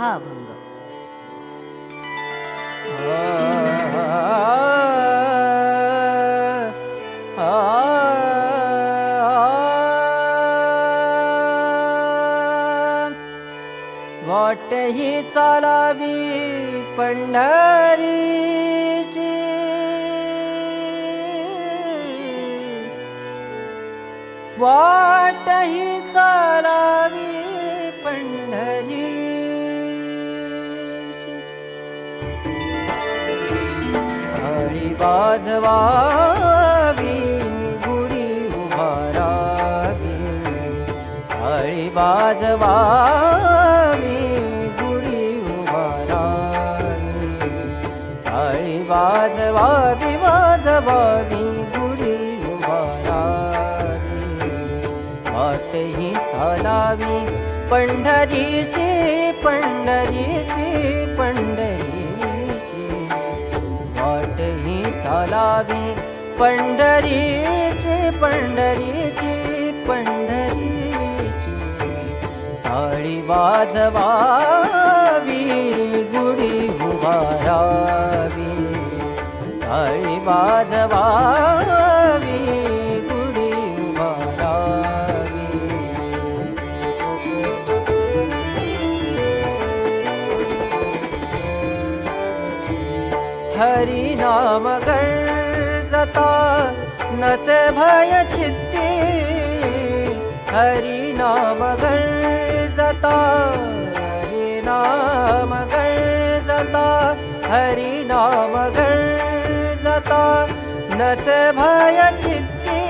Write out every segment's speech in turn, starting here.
हा अभंग. वाटही चालावी पंढरीची, वाटही चालावी पंढरीची. थाळी वाजवावी गुढी उभारावी, थाळी वाजवावी गुढी उभारावी, थाळी वाजवावी वाजवावी गुढी उभारावी. वाटही चालावी पंढरीची पंढरीची पंढरीची, वाटही चालावी पंढरीची पंढरीची पंढरीची. थाळी वाजवावी गुढी उभारावी, थाळी वाजवावी गुढी उभारावी. हरी नाम गरजता नसे भय चित्ती, हरी नाम गरजता, हरी नाम गरजता, हरी नाम गरजता नसे भय चित्ती.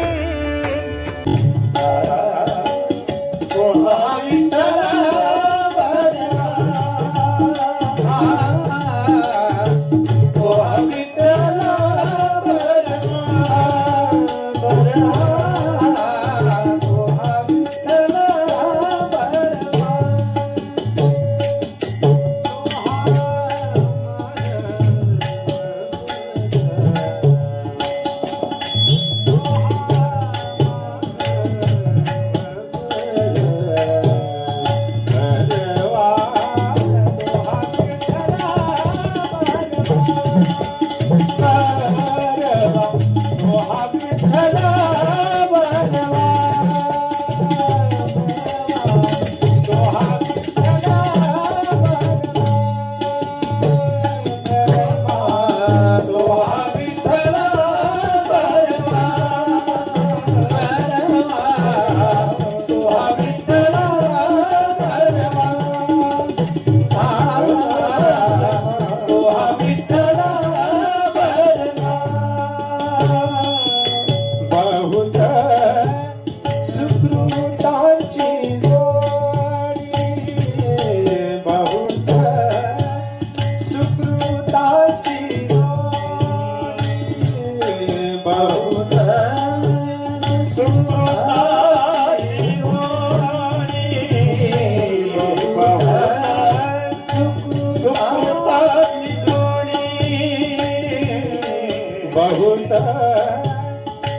बहुत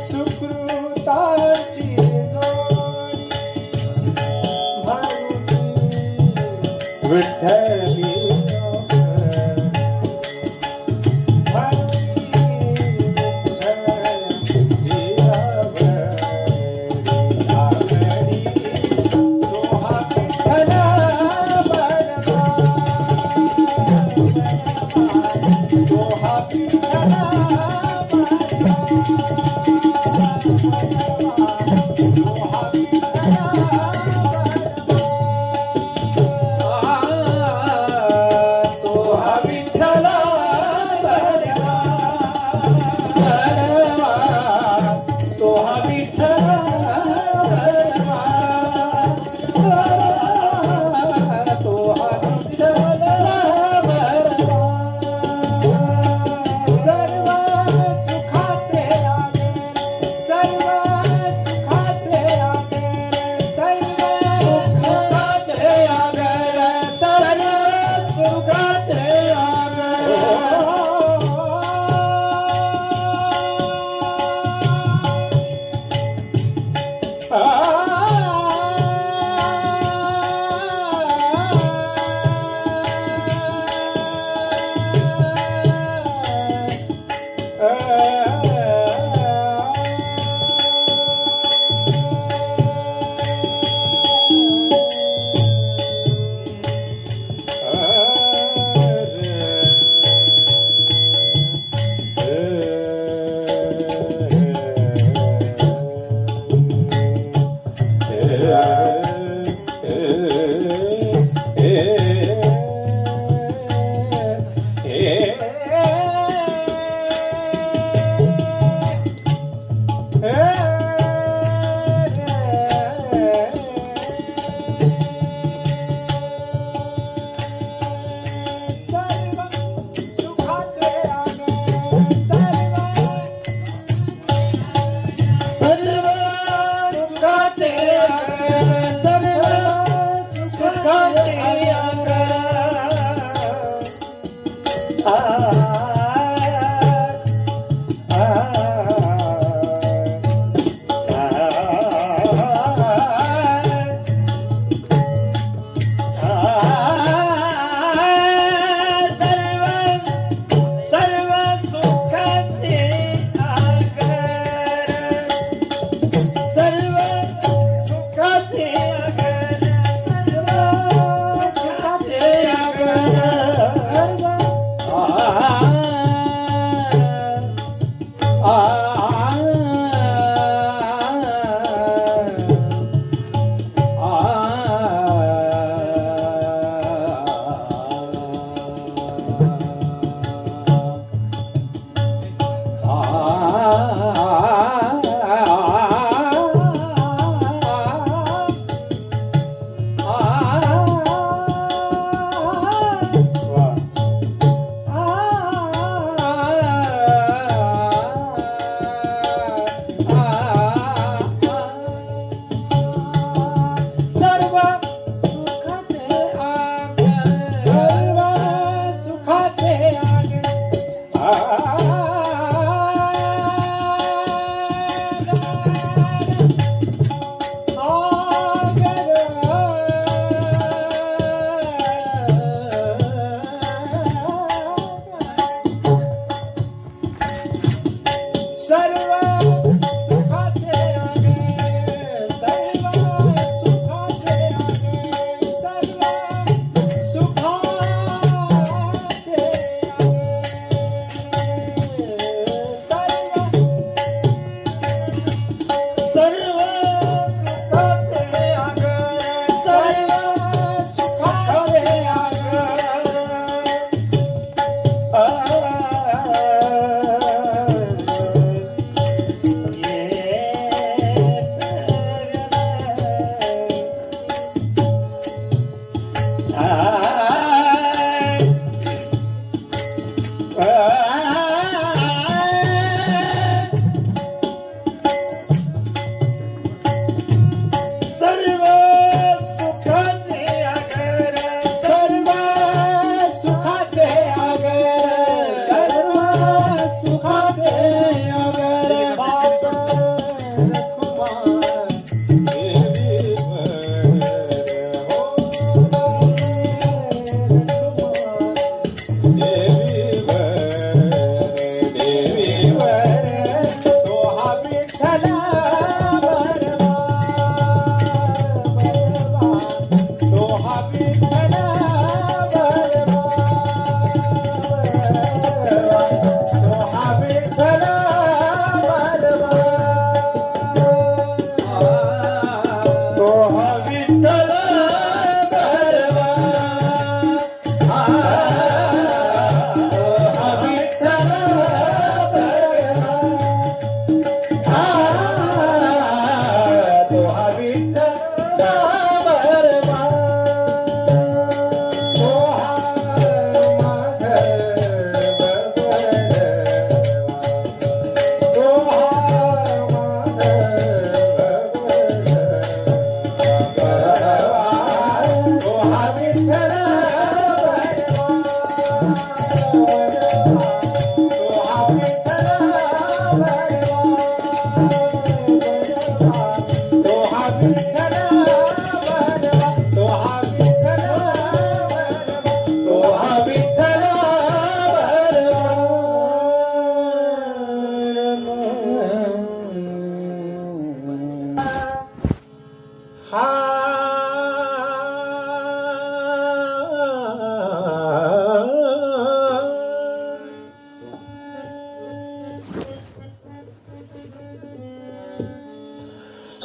सुकृताची विठ्ठली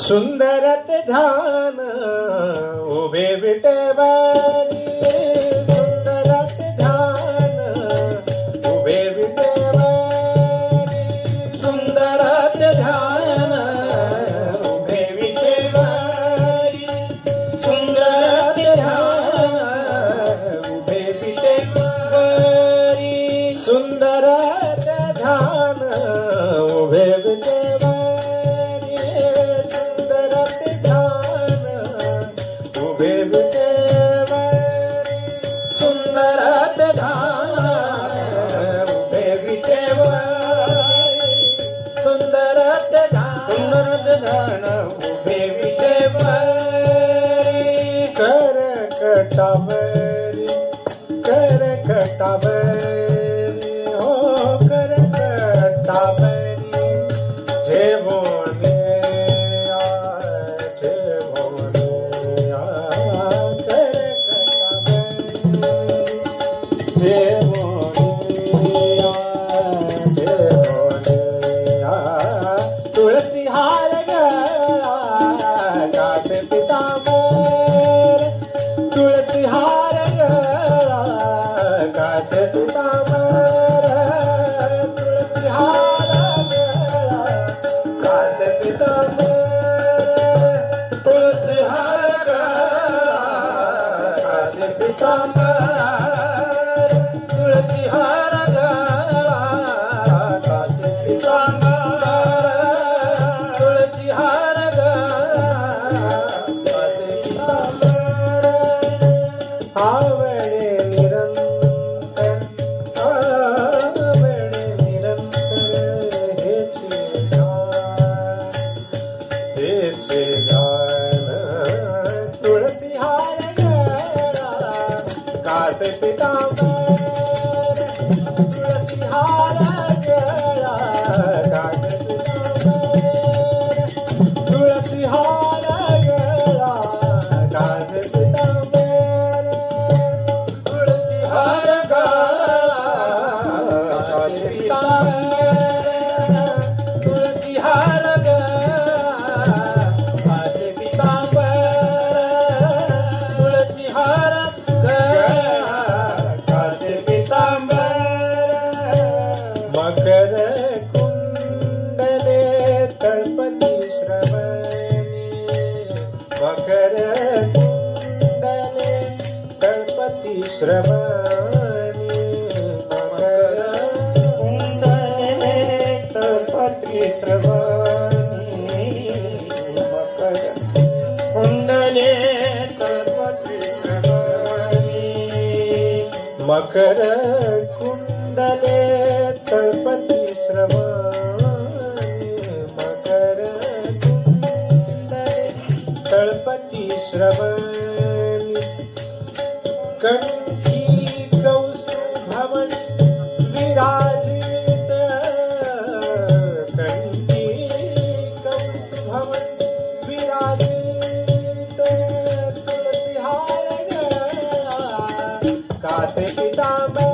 सुंदरत ध्यान उभे विटेवारी ध्यान उभे विटेवर सुंदर ध्यान उभे विटेवर करकटावरी हो करकटावरी ठेवोने तुळसी हार गळा कासे पितांबर तुळसी हार गळा कासे पितांबर तुळसी हार गळा कासे पितांबर तुळसी हार गळा कासे पितांबर तुळसी हार गळा कासे पितांबर तुळसी हार गळा कासे पितांबर आवळे निरंतर हेचे गान तुळसी हार गळा कासे पितांबर तुळसी हार गळा कासे पितांबर तुळसी हार गळा कासे पितांबर तुळसी हार गळा कासे पितांबर तुळसी हार गळा कासे पितांबर तुळसी हार गळा कासे पितांबर मकर कुंडले तळपती श्रवणी मकर कुंडले तळपती श्रवणी मकर कुंडले तळपती श्रवणी मकर कुंडले तळपती श्रवणी मकर कुंडले तळपती श्रवणी मकर कुंडले तळपती श्रवणी कंठी कौस्तुभवनी विराजित कंठी कौस्तुभवनी विराजित तुळसी हार गळा कासे पितांबर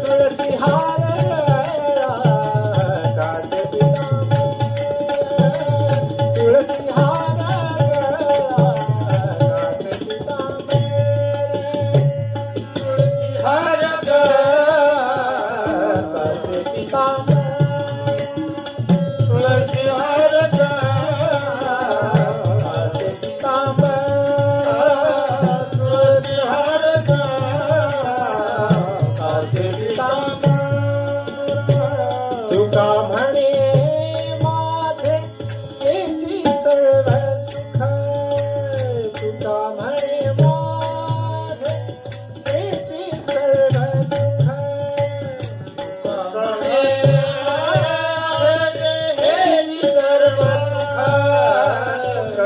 तुळसी हार गळा कासे पितांबर तुळसी हार गळा कासे पितांबर तुळसी हार गळा कासे पितांबर तुळसी हार गळा कासे पितांबर तुळसी हार गळा कासे पितांबर तुका म्हणे माझे येची सर्व सुख तुका म्हणे माझे येची सर्व सुख तुका म्हणे माझे हेची सर्व सुख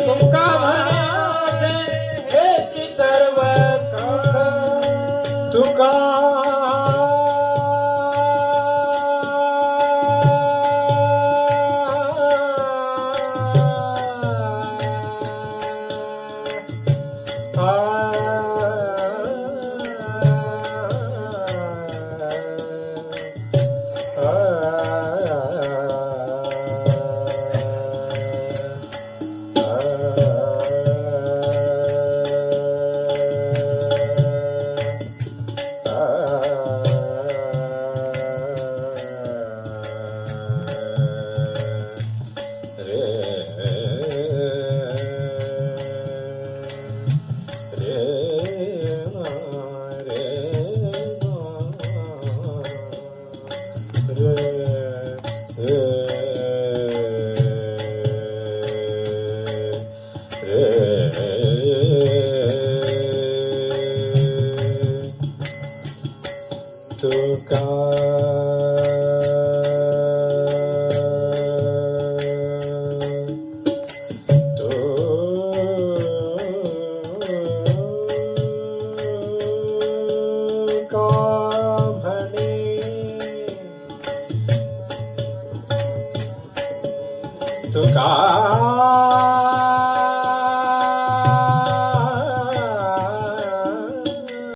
तुका म्हणे हेची सर्व सुख तुका रे तुका तुका